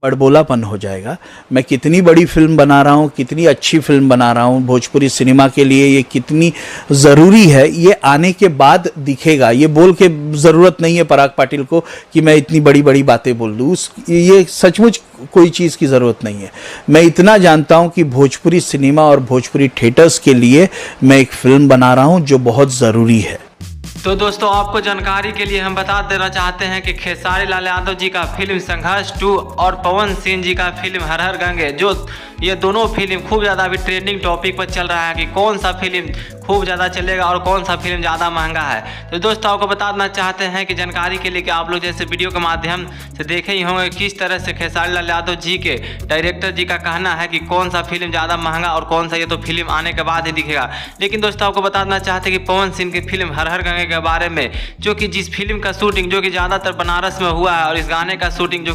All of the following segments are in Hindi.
बड़बोलापन हो जाएगा। मैं कितनी बड़ी फिल्म बना रहा हूँ, कितनी अच्छी फिल्म बना रहा हूँ, भोजपुरी सिनेमा के लिए ये कितनी ज़रूरी है, ये आने के बाद दिखेगा। ये बोल के ज़रूरत नहीं है पराग पाटिल को कि मैं इतनी बड़ी बड़ी बातें बोल दूँ, ये सचमुच कोई चीज़ की ज़रूरत नहीं है। मैं इतना जानता हूँ कि भोजपुरी सिनेमा और भोजपुरी थिएटर्स के लिए मैं एक फ़िल्म बना रहा हूँ जो बहुत ज़रूरी है। तो दोस्तों, आपको जानकारी के लिए हम बता देना चाहते हैं कि खेसारी लाल यादव जी का फिल्म संघर्ष 2 और पवन सिंह जी का फिल्म हर हर गंगे, जो ये दोनों फिल्म खूब ज़्यादा अभी ट्रेंडिंग टॉपिक पर चल रहा है कि कौन सा फिल्म खूब ज़्यादा चलेगा और कौन सा फिल्म ज़्यादा महंगा है। तो दोस्तों, आपको बता देना चाहते हैं कि जानकारी के लिए कि आप लोग जैसे वीडियो के माध्यम से देखे ही होंगे किस तरह से खेसारी लाल यादव जी के डायरेक्टर जी का कहना है कि कौन सा फिल्म ज़्यादा महंगा और कौन सा ये तो फिल्म आने के बाद ही दिखेगा। लेकिन दोस्तों, आपको बता देना चाहते हैं कि पवन सिंह की फिल्म हर हर गंगे के बारे में, जो कि जिस फिल्म का शूटिंग जो कि ज़्यादातर बनारस में हुआ है, और इस गाने का शूटिंग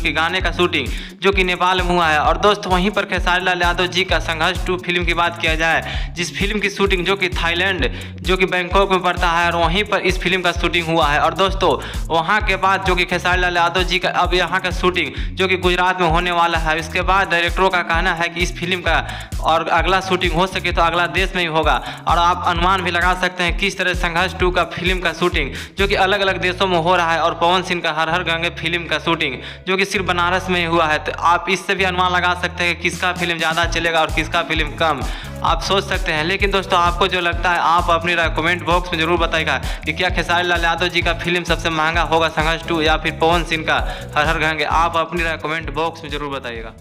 जो कि नेपाल में हुआ है। और दोस्त, वहीं पर खेसारी लाल यादव जी का संघर्ष 2 फिल्म की बात किया जाए, जिस फिल्म की शूटिंग जो कि थाईलैंड जो कि बैंकॉक में पड़ता है, और वहीं पर इस फिल्म का शूटिंग हुआ है। और दोस्तों, वहाँ के बाद जो कि खेसारी लाल यादव जी का अब यहाँ का शूटिंग जो कि गुजरात में होने वाला है। इसके बाद डायरेक्टरों का कहना है कि इस फिल्म का और अगला शूटिंग हो सके तो अगला देश में ही होगा। और आप अनुमान भी लगा सकते हैं किस तरह संघर्ष 2 का फिल्म का शूटिंग जो कि अलग अलग देशों में हो रहा है, और पवन सिंह का हर हर गंगे फिल्म का शूटिंग जो कि सिर्फ बनारस में ही हुआ है। तो आप इससे भी अनुमान लगा सकते हैं कि किसका फिल्म ज़्यादा चलेगा और किसका फिल्म कम, आप सोच सकते हैं। लेकिन दोस्तों, आपको जो लगता है आप अपनी राय कमेंट बॉक्स में जरूर बताइएगा कि क्या खेसारी लाल यादव जी का फिल्म सबसे महंगा होगा संघर्ष 2 या फिर पवन सिंह का हर हर गंगे। आप अपनी राय कमेंट बॉक्स में जरूर बताइएगा।